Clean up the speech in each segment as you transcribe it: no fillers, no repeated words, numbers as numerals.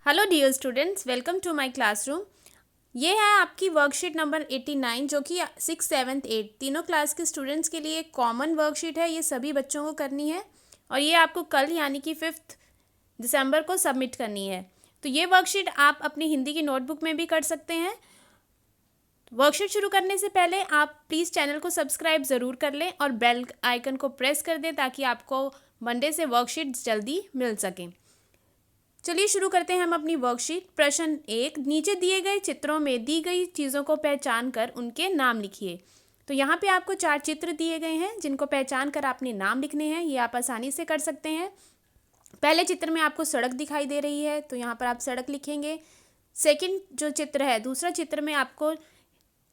Hello dear students, welcome to my classroom. ये है आपकी वर्कशीट नंबर 89 जो कि 6, 7, 8 तीनों क्लास के स्टूडेंट्स के लिए कॉमन वर्कशीट है। ये सभी बच्चों को करनी है और ये आपको कल यानी कि 5 दिसंबर को सबमिट करनी है। तो ये वर्कशीट आप अपनी हिंदी की नोटबुक में भी कर सकते हैं। वर्कशीट शुरू करने से पहले आप प्लीज़ चैनल को सब्सक्राइब ज़रूर कर लें और बेल आइकन को प्रेस कर दें ताकि आपको मंडे से वर्कशीट जल्दी मिल सकें। चलिए शुरू करते हैं हम अपनी वर्कशीट। प्रश्न 1, नीचे दिए गए चित्रों में दी गई चीज़ों को पहचान कर उनके नाम लिखिए। तो यहाँ पे आपको 4 चित्र दिए गए हैं जिनको पहचान कर आपने नाम लिखने हैं। ये आप आसानी से कर सकते हैं। पहले चित्र में आपको सड़क दिखाई दे रही है तो यहाँ पर आप सड़क लिखेंगे। सेकंड जो चित्र है, दूसरा चित्र में आपको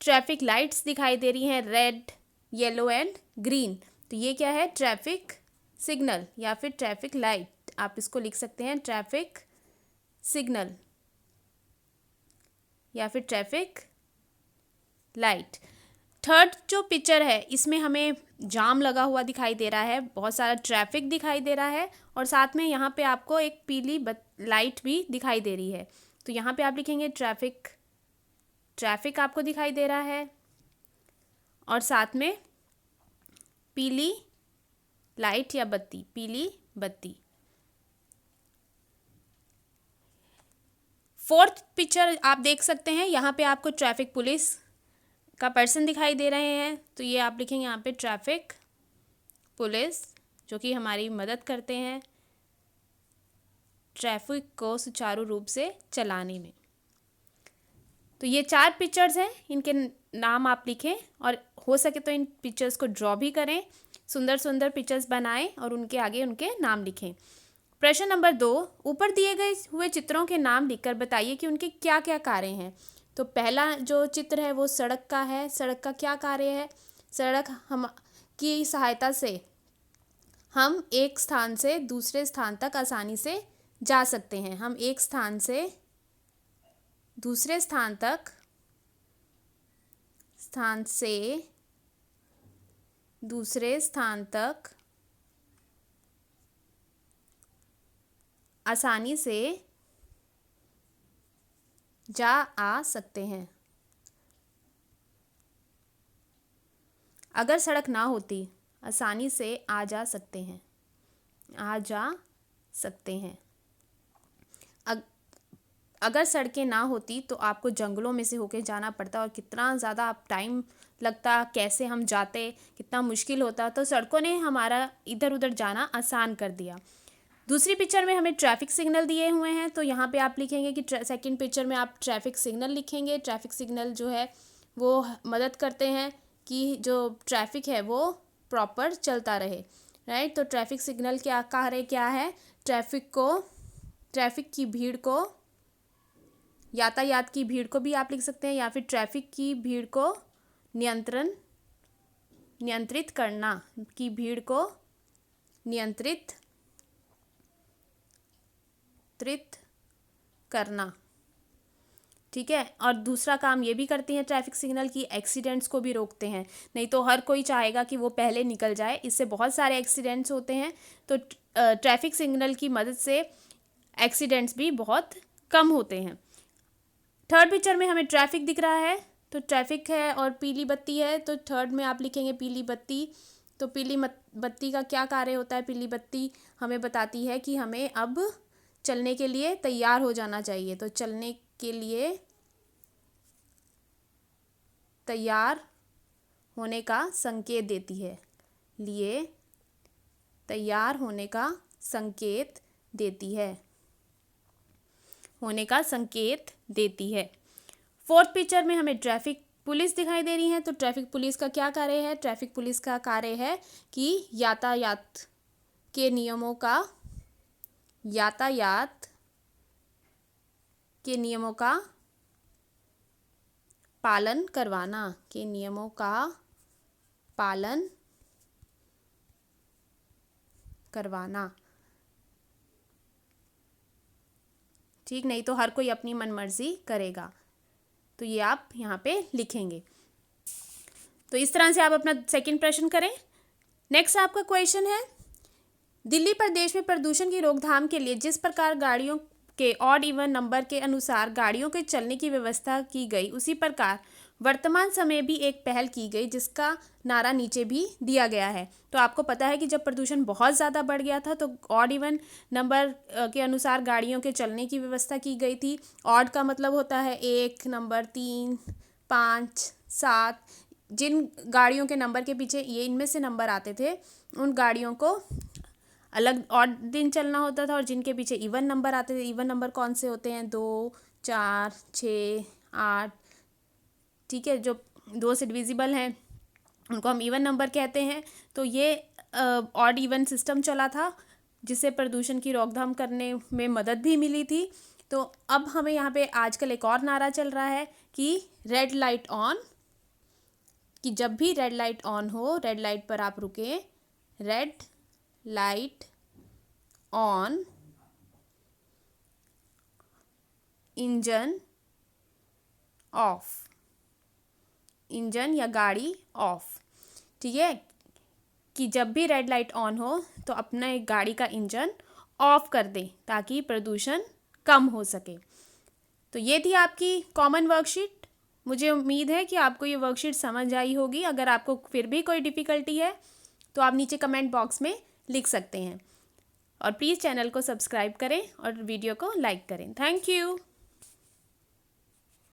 ट्रैफिक लाइट्स दिखाई दे रही हैं, रेड, येलो एंड ग्रीन। तो ये क्या है? ट्रैफिक सिग्नल या फिर ट्रैफिक लाइट। आप इसको लिख सकते हैं ट्रैफिक सिग्नल या फिर ट्रैफिक लाइट। थर्ड जो पिक्चर है इसमें हमें जाम लगा हुआ दिखाई दे रहा है, बहुत सारा ट्रैफिक दिखाई दे रहा है और साथ में यहाँ पे आपको एक पीली लाइट भी दिखाई दे रही है। तो यहाँ पे आप लिखेंगे ट्रैफिक आपको दिखाई दे रहा है और साथ में पीली लाइट या बत्ती, पीली बत्ती। फोर्थ पिक्चर आप देख सकते हैं, यहाँ पे आपको ट्रैफिक पुलिस का पर्सन दिखाई दे रहे हैं। तो ये आप लिखेंगे यहाँ पे ट्रैफिक पुलिस, जो कि हमारी मदद करते हैं ट्रैफिक को सुचारू रूप से चलाने में। तो ये 4 पिक्चर्स हैं, इनके नाम आप लिखें और हो सके तो इन पिक्चर्स को ड्रॉ भी करें, सुंदर सुंदर पिक्चर्स बनाएं और उनके आगे उनके नाम लिखें। प्रश्न नंबर 2, ऊपर दिए गए हुए चित्रों के नाम लिखकर बताइए कि उनके क्या क्या कार्य हैं। तो पहला जो चित्र है वो सड़क का है। सड़क का क्या कार्य है? सड़क हम की सहायता से हम एक स्थान से दूसरे स्थान तक आसानी से जा सकते हैं। हम एक स्थान से दूसरे स्थान तक आसानी से जा आ सकते हैं। अगर सड़क ना होती आसानी से आ जा सकते हैं। अगर सड़कें ना होती तो आपको जंगलों में से होके जाना पड़ता और कितना ज़्यादा आप टाइम लगता, कैसे हम जाते, कितना मुश्किल होता। तो सड़कों ने हमारा इधर उधर जाना आसान कर दिया। दूसरी पिक्चर में हमें ट्रैफिक सिग्नल दिए हुए हैं तो यहाँ पे आप लिखेंगे कि सेकंड पिक्चर में आप ट्रैफिक सिग्नल लिखेंगे। ट्रैफिक सिग्नल जो है वो मदद करते हैं कि जो ट्रैफिक है वो प्रॉपर चलता रहे, राइट। तो ट्रैफिक सिग्नल क्या कार्य क्या है? ट्रैफिक की भीड़ को, यातायात की भीड़ को भी आप लिख सकते हैं या फिर ट्रैफिक की भीड़ को नियंत्रित करना, ठीक है। और दूसरा काम ये भी करती हैं ट्रैफिक सिग्नल की एक्सीडेंट्स को भी रोकते हैं। नहीं तो हर कोई चाहेगा कि वो पहले निकल जाए, इससे बहुत सारे एक्सीडेंट्स होते हैं। तो ट्रैफिक सिग्नल की मदद से एक्सीडेंट्स भी बहुत कम होते हैं। थर्ड पिक्चर में हमें ट्रैफिक दिख रहा है, तो ट्रैफिक है और पीली बत्ती है। तो थर्ड में आप लिखेंगे पीली बत्ती। तो पीली बत्ती का क्या कार्य होता है? पीली बत्ती हमें बताती है कि हमें अब चलने के लिए तैयार हो जाना चाहिए। तो चलने के लिए तैयार होने का संकेत देती है। फोर्थ पिक्चर में हमें ट्रैफिक पुलिस दिखाई दे रही है। तो ट्रैफिक पुलिस का क्या कार्य है? ट्रैफिक पुलिस का कार्य है कि यातायात के नियमों का पालन करवाना, ठीक। नहीं तो हर कोई अपनी मनमर्जी करेगा। तो ये आप यहाँ पे लिखेंगे। तो इस तरह से आप अपना सेकंड प्रश्न करें। नेक्स्ट आपका क्वेश्चन है, दिल्ली प्रदेश में प्रदूषण की रोकथाम के लिए जिस प्रकार गाड़ियों के ऑड इवन नंबर के अनुसार गाड़ियों के चलने की व्यवस्था की गई, उसी प्रकार वर्तमान समय भी एक पहल की गई जिसका नारा नीचे भी दिया गया है। तो आपको पता है कि जब प्रदूषण बहुत ज़्यादा बढ़ गया था तो ऑड इवन नंबर के अनुसार गाड़ियों के चलने की व्यवस्था की गई थी। ऑड का मतलब होता है 1 नंबर, 3, 5, 7। जिन गाड़ियों के नंबर के पीछे ये इनमें से नंबर आते थे उन गाड़ियों को अलग ऑड दिन चलना होता था, और जिनके पीछे इवन नंबर आते थे, इवन नंबर कौन से होते हैं, 2, 4, 6, 8, ठीक है, जो 2 से डिविजिबल हैं उनको हम इवन नंबर कहते हैं। तो ये ऑड इवन सिस्टम चला था जिससे प्रदूषण की रोकथाम करने में मदद भी मिली थी। तो अब हमें यहाँ पे आजकल एक और नारा चल रहा है कि रेड लाइट ऑन, कि जब भी रेड लाइट ऑन हो, रेड लाइट पर आप रुकें, red light on, engine of, engine या गाड़ी ऑफ। ठीक है, कि जब भी रेड लाइट ऑन हो तो अपना एक गाड़ी का इंजन ऑफ कर दें ताकि प्रदूषण कम हो सके। तो ये थी आपकी कॉमन वर्कशीट। मुझे उम्मीद है कि आपको ये वर्कशीट समझ आई होगी। अगर आपको फिर भी कोई डिफ़िकल्टी है तो आप नीचे कमेंट बॉक्स में लिख सकते हैं, और प्लीज़ चैनल को सब्सक्राइब करें और वीडियो को लाइक करें। Thank you.